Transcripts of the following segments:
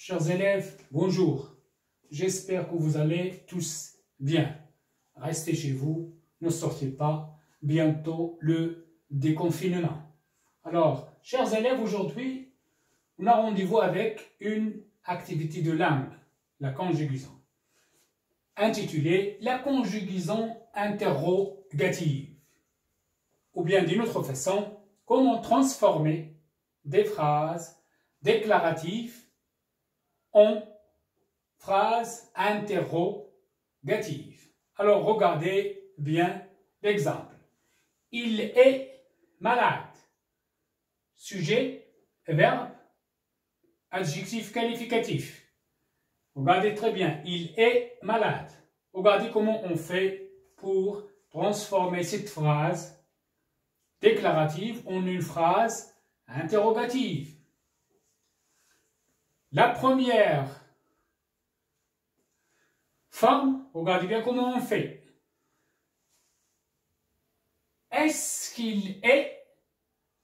chers élèves, bonjour. J'espère que vous allez tous bien. Restez chez vous, ne sortez pas. Bientôt le déconfinement. Alors, chers élèves, aujourd'hui, on a rendez-vous avec une activité de langue, la conjugaison, intitulée la conjugaison interrogative. Ou bien d'une autre façon, comment transformer des phrases déclaratives en phrases interrogatives. Alors, regardez bien l'exemple. Il est malade. Sujet, verbe, adjectif qualificatif. Regardez très bien. Il est malade. Regardez comment on fait pour transformer cette phrase déclarative en une phrase interrogative. La première forme, regardez bien comment on fait. Est-ce qu'il est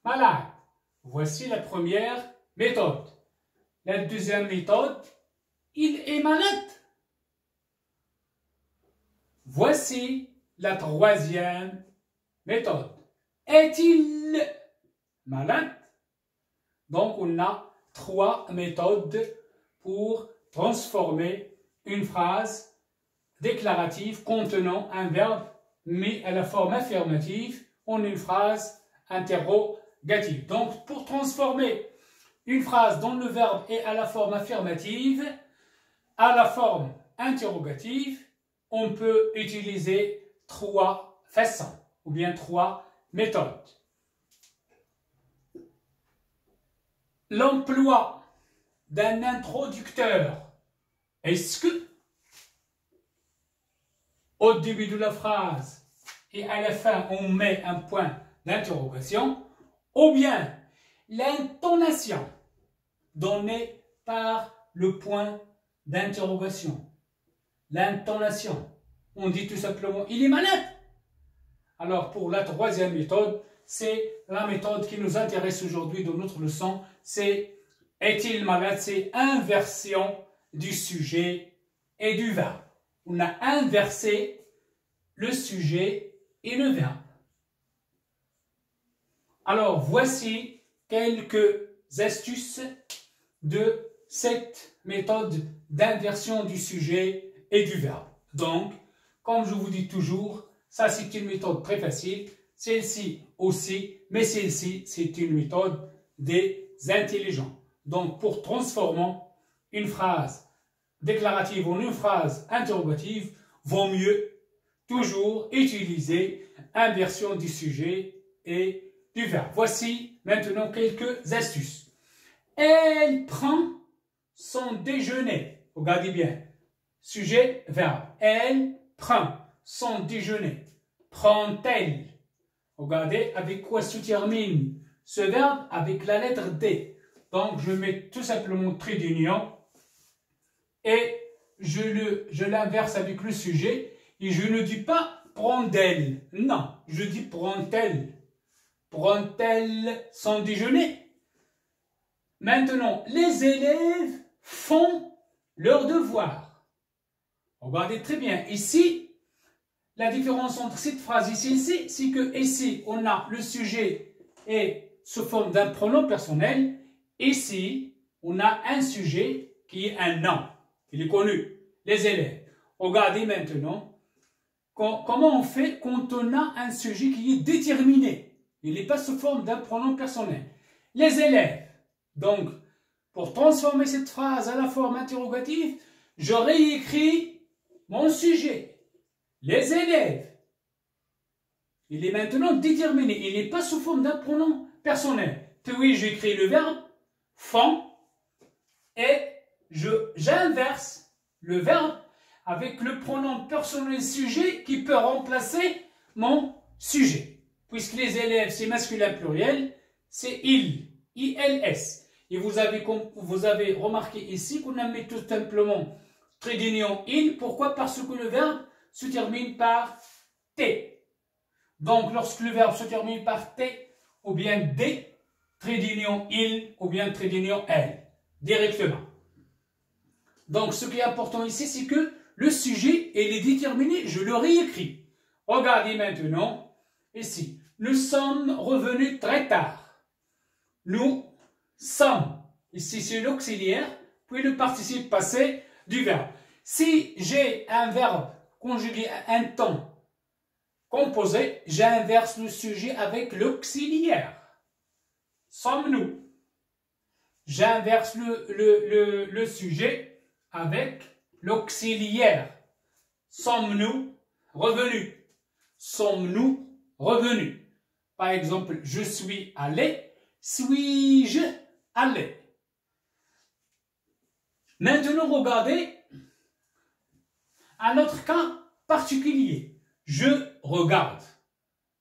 malade? Voici la première méthode. La deuxième méthode, il est malade. Voici la troisième méthode. Est-il malade? Donc, on a trois méthodes pour transformer une phrase déclarative contenant un verbe mis à la forme affirmative en une phrase interrogative. Donc, pour transformer une phrase dont le verbe est à la forme affirmative à la forme interrogative, on peut utiliser trois façons ou bien trois méthodes. L'emploi d'un introducteur. Est-ce que au début de la phrase et à la fin on met un point d'interrogation, ou bien l'intonation donnée par le point d'interrogation. L'intonation, on dit tout simplement il est malade. Alors pour la troisième méthode, c'est la méthode qui nous intéresse aujourd'hui dans notre leçon, c'est est-il malade? C'est inversion du sujet et du verbe. On a inversé le sujet et le verbe. Alors, voici quelques astuces de cette méthode d'inversion du sujet et du verbe. Donc, comme je vous dis toujours, ça c'est une méthode très facile. Celle-ci aussi, mais celle-ci c'est une méthode des intelligents. Donc, pour transformer une phrase déclarative en une phrase interrogative, vaut mieux toujours utiliser inversion du sujet et du verbe. Voici maintenant quelques astuces. Elle prend son déjeuner. Regardez bien. Sujet, verbe. Elle prend son déjeuner. Prend-elle? Regardez avec quoi se termine ce verbe, avec la lettre D. Donc, je mets tout simplement trait d'union et je l'inverse avec le sujet et je ne dis pas prend-elle. Non, je dis prend-elle. Prend-elle son déjeuner? Maintenant, les élèves font leurs devoirs. Regardez très bien. Ici, la différence entre cette phrase ici, c'est que ici, on a le sujet et sous forme d'un pronom personnel. Ici, on a un sujet qui est un nom. Il est connu. Les élèves. Regardez maintenant comment on fait quand on a un sujet qui est déterminé. Il n'est pas sous forme d'un pronom personnel. Les élèves. Donc, pour transformer cette phrase à la forme interrogative, j'aurais écrit mon sujet. Les élèves. Il est maintenant déterminé. Il n'est pas sous forme d'un pronom personnel. Puis j'écris le verbe font et j'inverse le verbe avec le pronom personnel sujet qui peut remplacer mon sujet. Puisque les élèves, c'est masculin pluriel, c'est il, I-L-S. Et vous avez remarqué ici qu'on a mis tout simplement trait d'union il. Pourquoi? Parce que le verbe se termine par T. Donc, lorsque le verbe se termine par T, ou bien D, trait d'union il, ou bien trait d'union elle, directement. Donc, ce qui est important ici, c'est que le sujet, il est déterminé, je le réécris. Regardez maintenant, ici, nous sommes revenus très tard. Nous sommes, ici c'est l'auxiliaire, puis le participe passé du verbe. Si j'ai un verbe conjugué à un temps composé, j'inverse le sujet avec l'auxiliaire. Sommes-nous? J'inverse le sujet avec l'auxiliaire. Sommes-nous revenus? Sommes-nous revenus? Par exemple, je suis allé, suis-je allé? Maintenant, regardez un autre cas particulier. Je regarde.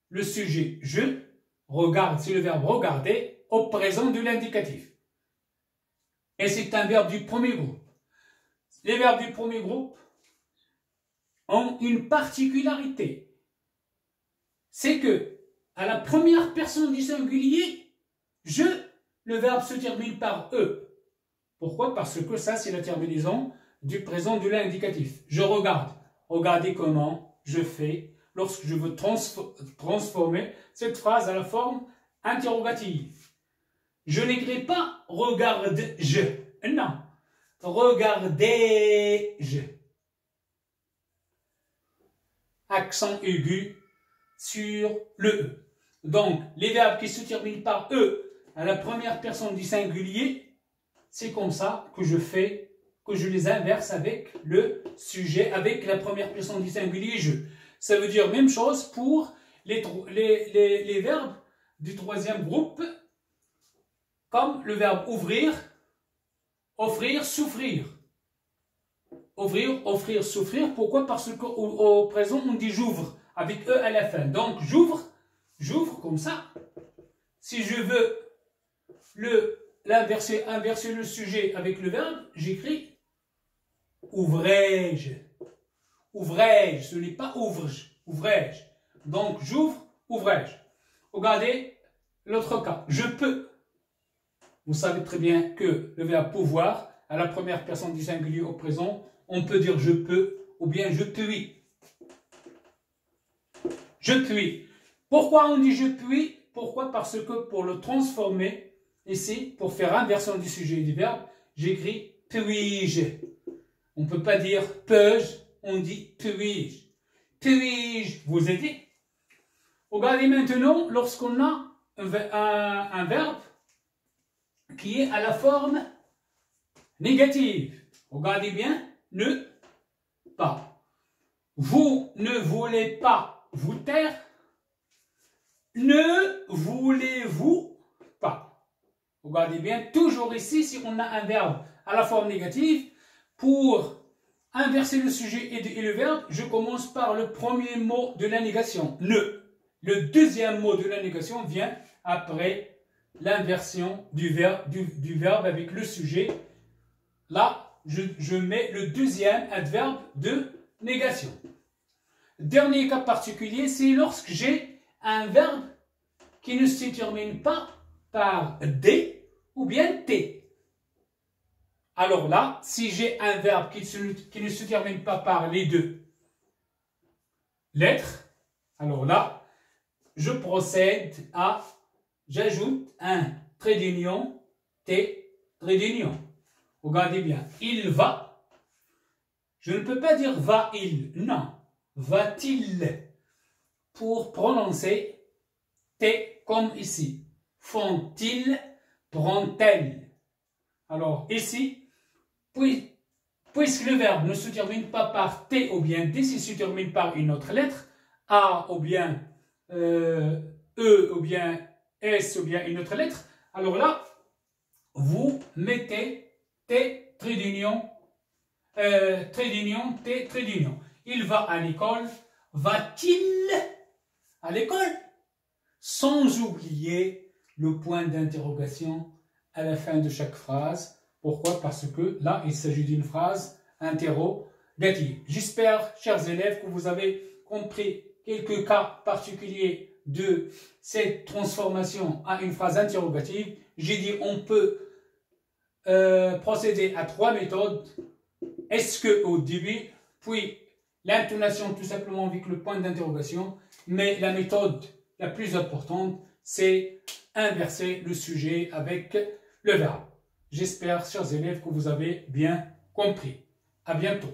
Le sujet je regarde, c'est le verbe regarder au présent de l'indicatif. Et c'est un verbe du premier groupe. Les verbes du premier groupe ont une particularité. C'est que, à la première personne du singulier, le verbe se termine par E. Pourquoi? Parce que ça, c'est la terminaison du présent de l'indicatif. Je regarde. Regardez comment je fais lorsque je veux transformer cette phrase à la forme interrogative. Je n'écris pas regarde-je. Non. Regardez-je. Accent aigu sur le E. Donc, les verbes qui se terminent par E à la première personne du singulier, c'est comme ça que je fais, que je les inverse avec le sujet, avec la première personne du singulier je. Ça veut dire même chose pour les verbes du troisième groupe, comme le verbe ouvrir, offrir, souffrir. Ouvrir, offrir, souffrir. Pourquoi? Parce qu'au présent, on dit j'ouvre, avec E à la fin. Donc, j'ouvre comme ça. Si je veux inverser le sujet avec le verbe, j'écris ouvrais-je. Ouvrais-je, ce n'est pas ouvre-je. Ouvrais-je. Donc, j'ouvre, ouvrais-je. Regardez l'autre cas. Je peux. Vous savez très bien que le verbe pouvoir, à la première personne du singulier au présent, on peut dire je peux ou bien je puis. Je puis. Pourquoi on dit je puis? Pourquoi? Parce que pour le transformer, ici, pour faire inversion du sujet et du verbe, j'écris puis-je. On ne peut pas dire peux-je, on dit puis-je. Puis-je vous aider? Regardez maintenant, lorsqu'on a un verbe qui est à la forme négative. Regardez bien, ne pas. Vous ne voulez pas vous taire? Ne voulez-vous pas? Regardez bien, toujours ici, si on a un verbe à la forme négative, pour inverser le sujet et le verbe, je commence par le premier mot de la négation, ne. Le deuxième mot de la négation vient après l'inversion du verbe avec le sujet. Là, je mets le deuxième adverbe de négation. Dernier cas particulier, c'est lorsque j'ai un verbe qui ne se termine pas par D ou bien T. Alors là, si j'ai un verbe qui ne se termine pas par les deux lettres, alors là, je procède à, j'ajoute un trait d'union, T, trait d'union. Regardez bien, il va. Je ne peux pas dire va-il, non. Va-t-il? Pour prononcer T comme ici. Font-ils? Prend-elle? Alors ici, puisque le verbe ne se termine pas par T ou bien D, s'il se termine par une autre lettre, A ou bien E ou bien S ou bien une autre lettre, alors là, vous mettez T, trait d'union, T, trait d'union. Il va à l'école. Va-t-il à l'école? Sans oublier le point d'interrogation à la fin de chaque phrase. Pourquoi? Parce que là, il s'agit d'une phrase interrogative. J'espère, chers élèves, que vous avez compris quelques cas particuliers de cette transformation à une phrase interrogative. J'ai dit on peut procéder à 3 méthodes. est-ce que au début, puis l'intonation tout simplement avec le point d'interrogation, mais la méthode la plus importante, c'est inverser le sujet avec le verbe. J'espère, chers élèves, que vous avez bien compris. À bientôt.